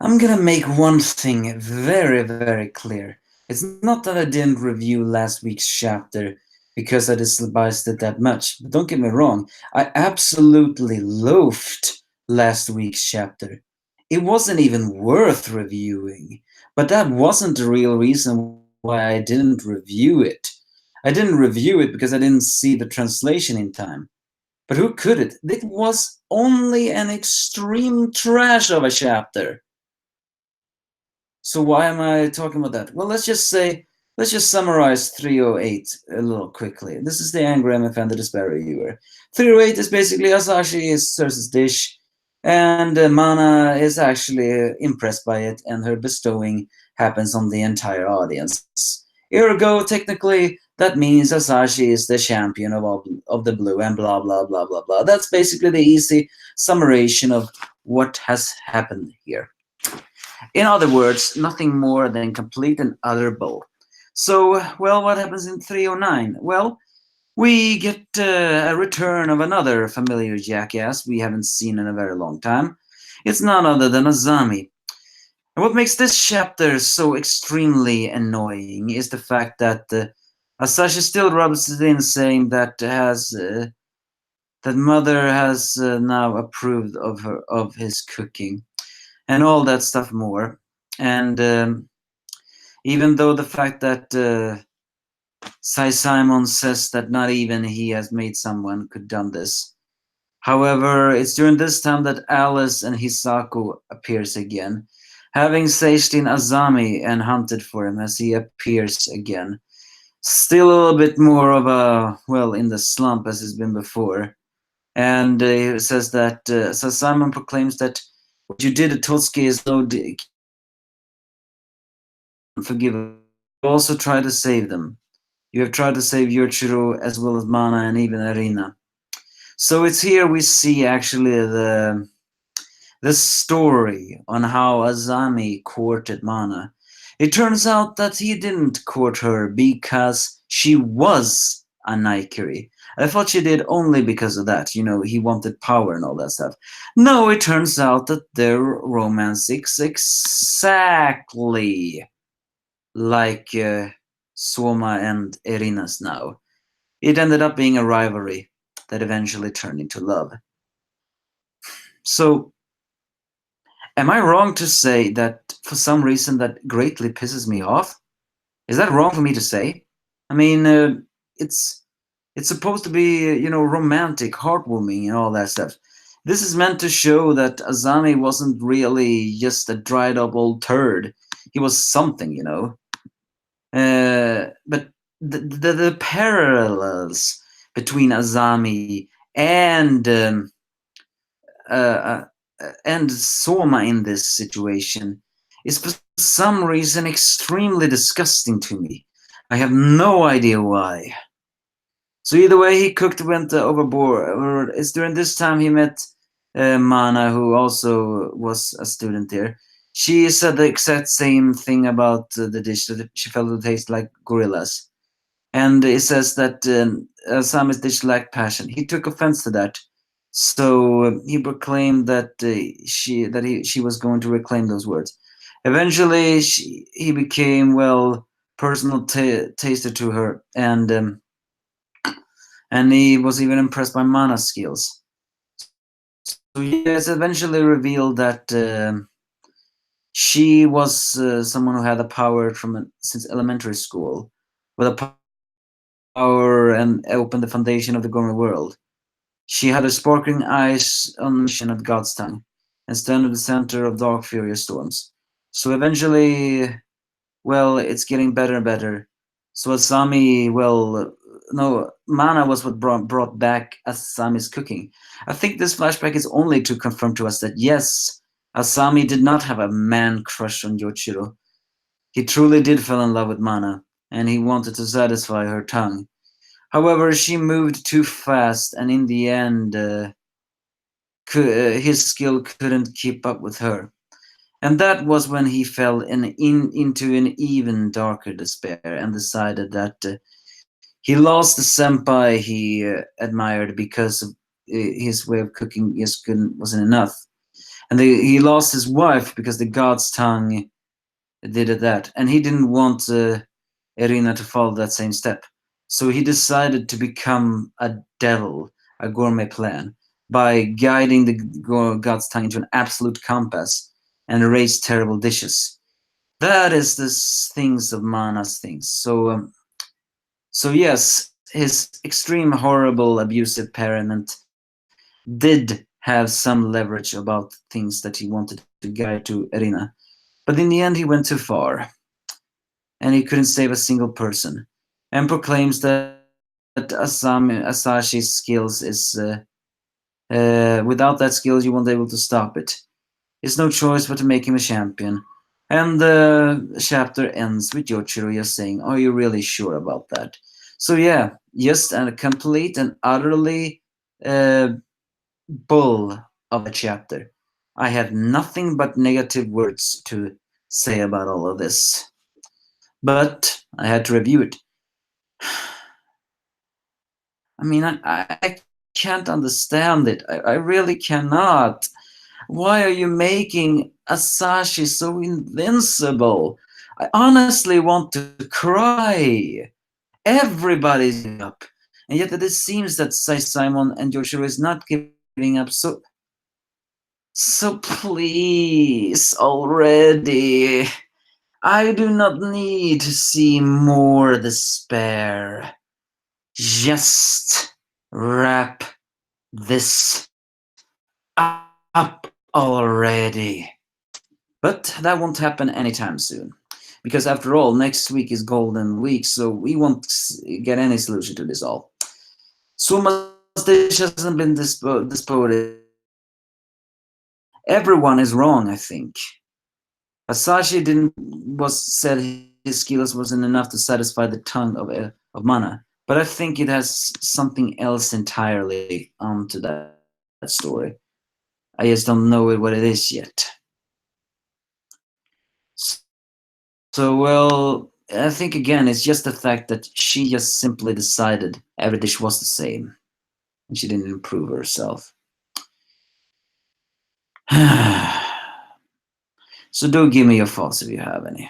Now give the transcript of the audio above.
I'm gonna make one thing very, very clear. It's not that I didn't review last week's chapter because I despised it that much. But don't get me wrong, I absolutely loathed last week's chapter. It wasn't even worth reviewing. But that wasn't the real reason why I didn't review it. I didn't review it because I didn't see the translation in time. But who could it? It was only an extreme trash of a chapter. So why am I talking about that? Well, let's just summarize 308 a little quickly. This is the angry MFN, the despair reviewer. 308 is basically Asashi is Cersei's dish, and Mana is actually impressed by it, and her bestowing happens on the entire audience. Ergo, technically, that means Asashi is the champion of the blue, and blah, blah, blah, blah, blah. That's basically the easy summation of what has happened here. In other words, nothing more than complete and utter bull. So, well, what happens in 309? Well, we get a return of another familiar jackass we haven't seen in a very long time. It's none other than Azami. And what makes this chapter so extremely annoying is the fact that Asashi still rubs it in, saying that that mother has now approved of his cooking and all that stuff more. And even though the fact that Simon says that not even he has made someone could done this. However, it's during this time that Alice and Hisako appears again, having saged in Azami and hunted for him as he appears again. Still a little bit more of a, well, in the slump as he's been before. And he says that, so Simon proclaims that what you did to Totsuki is no unforgivable. You also try to save them. You have tried to save Yoichiro as well as Mana and even Arina. So it's here we see actually the story on how Azami courted Mana. It turns out that he didn't court her because she was a Naikiri. I thought she did only because of that, you know, he wanted power and all that stuff. No, it turns out that their romance is exactly like Soma and Erina's now. It ended up being a rivalry that eventually turned into love. So, am I wrong to say that for some reason that greatly pisses me off? Is that wrong for me to say? I mean, it's supposed to be, you know, romantic, heartwarming, and all that stuff. This is meant to show that Azami wasn't really just a dried up old turd. He was something, you know. But the parallels between Azami uh, and Soma in this situation is for some reason extremely disgusting to me. I have no idea why. So either way, he went overboard. It's during this time he met Mana, who also was a student there. She said the exact same thing about the dish, that she felt it tasted like gorillas. And it says that Sami's dish lacked passion. He took offense to that. So he proclaimed that she was going to reclaim those words. Eventually, he became, well, personal taster to her, and he was even impressed by Mana's skills. So it's eventually revealed that she was someone who had the power since elementary school, with a power and opened the foundation of the gourmet world. She had her sparkling eyes on the mission of God's tongue, and stand at the center of dark, furious storms. So eventually, well, it's getting better and better. So Asami, well, no, Mana was what brought back Asami's cooking. I think this flashback is only to confirm to us that yes, Asami did not have a man crush on Yoichiro. He truly did fall in love with Mana, and he wanted to satisfy her tongue. However, she moved too fast, and in the end, his skill couldn't keep up with her. And that was when he fell into an even darker despair and decided that he lost the senpai he admired because of his way of cooking wasn't enough. and he lost his wife because the god's tongue did that, and he didn't want Irina to follow that same step. So he decided to become a devil, a gourmet plan, by guiding the god's tongue into an absolute compass and erase terrible dishes. That is the things of Mana's things. So yes, his extreme, horrible, abusive parent did have some leverage about things that he wanted to guide to Irina. But in the end, he went too far, and he couldn't save a single person, and proclaims that Asashi's skills is without that skills you won't be able to stop it. It's no choice but to make him a champion. And the chapter ends with Yoichiro just saying, "Are you really sure about that?" So yeah, just a complete and utterly bull of a chapter. I have nothing but negative words to say about all of this. But I had to review it. I mean, I can't understand it. I really cannot. Why are you making Asashi so invincible? I honestly want to cry. Everybody's giving up. And yet it seems that Simon and Yoshiro is not giving up. So please already. I do not need to see more despair. Just wrap this up already. But that won't happen anytime soon. Because after all, next week is Golden Week, so we won't get any solution to this all. Soma's dish hasn't been disposed. Everyone is wrong, I think. Asashi said his skills wasn't enough to satisfy the tongue of Mana, but I think it has something else entirely onto that story. I just don't know what it is yet. So, well, I think again, it's just the fact that she just simply decided every dish was the same, and she didn't improve herself. So do give me your thoughts if you have any.